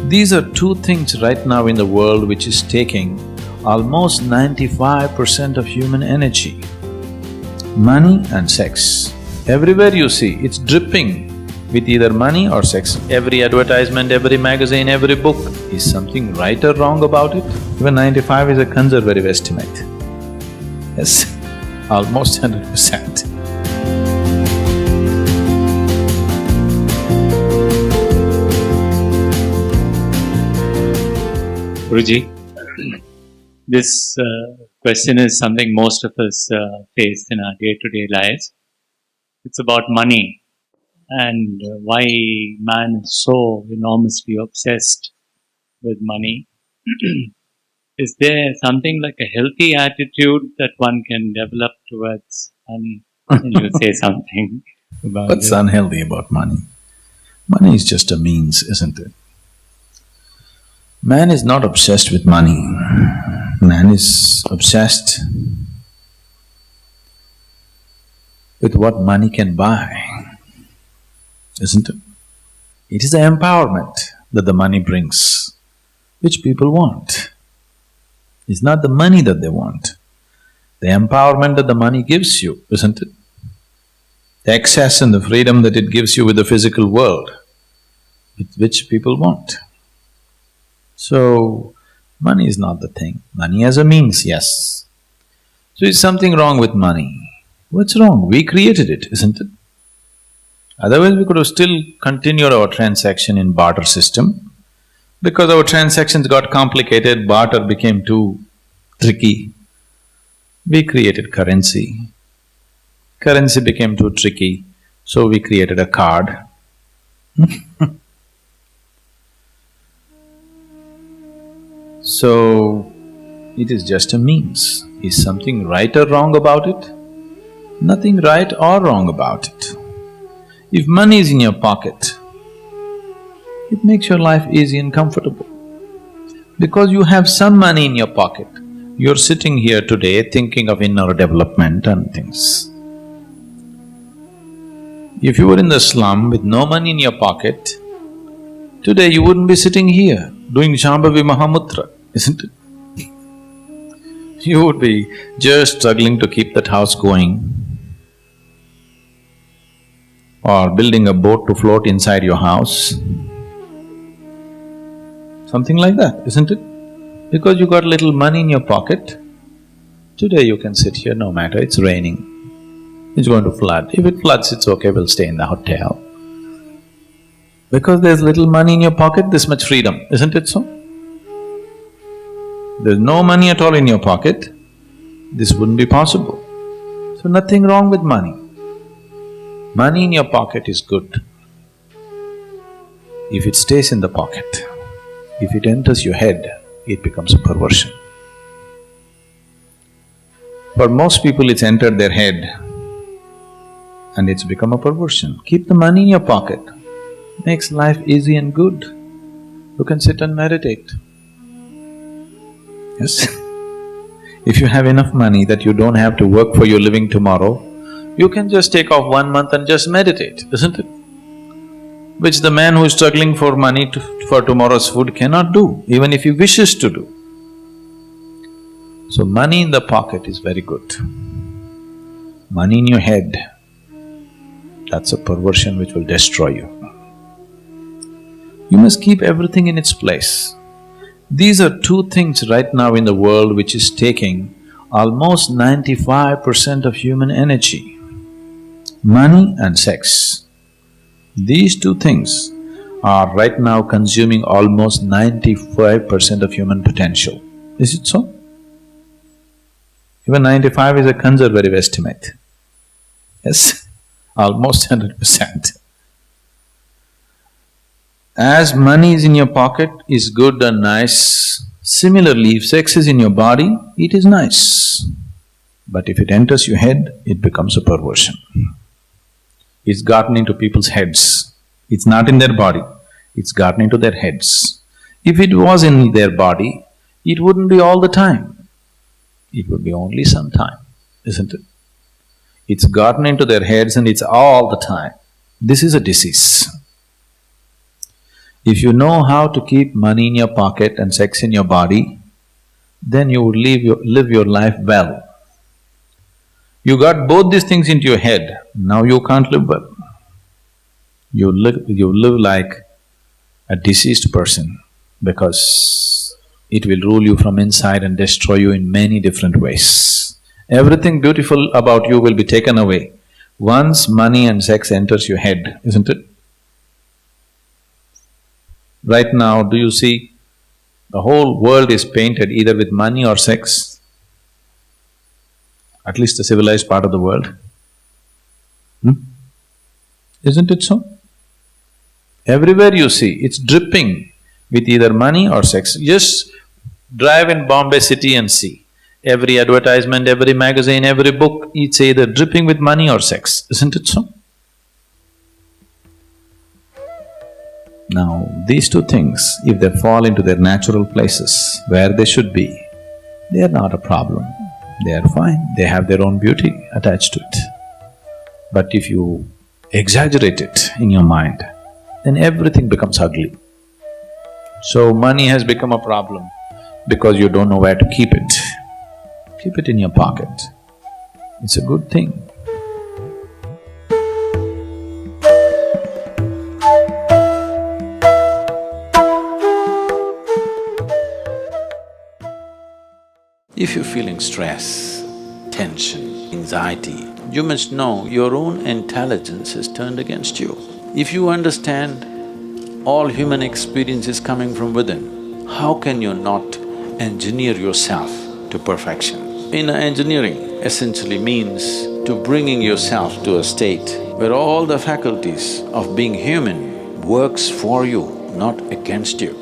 These are two things right now in the world which is taking almost 95% of human energy. Money and sex. Everywhere you see, it's dripping with either money or sex. Every advertisement, every magazine, every book. Is something right or wrong about it? Even 95 is a conservative estimate. Yes, almost 100%. Guruji, this question is something most of us face in our day-to-day lives. It's about money and why man is so enormously obsessed with money. Is there something like a healthy attitude that one can develop towards money? Can you say something about What's this? unhealthy about money? Money is just a means, isn't it? Man is not obsessed with money. Man is obsessed with what money can buy, isn't it? It is the empowerment that the money brings, which people want. It's not the money that they want, the empowerment that the money gives you, isn't it? The access and the freedom that it gives you with the physical world, which people want. So, money is not the thing. Money as a means, yes. So is something wrong with money? What's wrong? We created it, isn't it? Otherwise we could have still continued our transaction in barter system. Because our transactions got complicated, barter became too tricky. We created currency. Currency became too tricky, so we created a card. So, it is just a means. Is something right or wrong about it? Nothing right or wrong about it. If money is in your pocket, it makes your life easy and comfortable. Because you have some money in your pocket, you're sitting here today thinking of inner development and things. If you were in the slum with no money in your pocket, today you wouldn't be sitting here doing Shambhavi Mahamudra, isn't it? You would be just struggling to keep that house going, or building a boat to float inside your house. Something like that, isn't it? Because you got little money in your pocket, today you can sit here no matter, it's raining, it's going to flood. If it floods, it's okay, we'll stay in the hotel. Because there's little money in your pocket, this much freedom, isn't it so? There's no money at all in your pocket, this wouldn't be possible. So nothing wrong with money. Money in your pocket is good. If it stays in the pocket, if it enters your head, it becomes a perversion. For most people, it's entered their head and it's become a perversion. Keep the money in your pocket, makes life easy and good. You can sit and meditate. Yes? If you have enough money that you don't have to work for your living tomorrow, you can just take off 1 month and just meditate, isn't it? Which the man who is struggling for money for tomorrow's food cannot do, even if he wishes to do. So money in the pocket is very good. Money in your head, that's a perversion which will destroy you. You must keep everything in its place. These are two things right now in the world which is taking almost 95% of human energy. Money and sex. These two things are right now consuming almost 95% of human potential. Is it so? Even 95 is a conservative estimate. Yes, almost 100%. As money is in your pocket is good and nice, similarly if sex is in your body, it is nice. But if it enters your head, it becomes a perversion. It's gotten into people's heads. It's not in their body, it's gotten into their heads. If it was in their body, it wouldn't be all the time. It would be only some time, isn't it? It's gotten into their heads and it's all the time. This is a disease. If you know how to keep money in your pocket and sex in your body, then you would live your life well. You got both these things into your head, now you can't live well. You live like a deceased person because it will rule you from inside and destroy you in many different ways. Everything beautiful about you will be taken away once money and sex enters your head, isn't it? Right now, do you see the whole world is painted either with money or sex? At least the civilized part of the world. Isn't it so? Everywhere you see, it's dripping with either money or sex. Just drive in Bombay city and see. Every advertisement, every magazine, every book, it's either dripping with money or sex, isn't it so? Now, these two things, if they fall into their natural places where they should be, they are not a problem. They are fine, they have their own beauty attached to it. But if you exaggerate it in your mind, then everything becomes ugly. So money has become a problem because you don't know where to keep it. Keep it in your pocket. It's a good thing. If you're feeling stress, tension, anxiety, you must know your own intelligence is turned against you. If you understand all human experience is coming from within, how can you not engineer yourself to perfection? Engineering essentially means to bringing yourself to a state where all the faculties of being human works for you, not against you.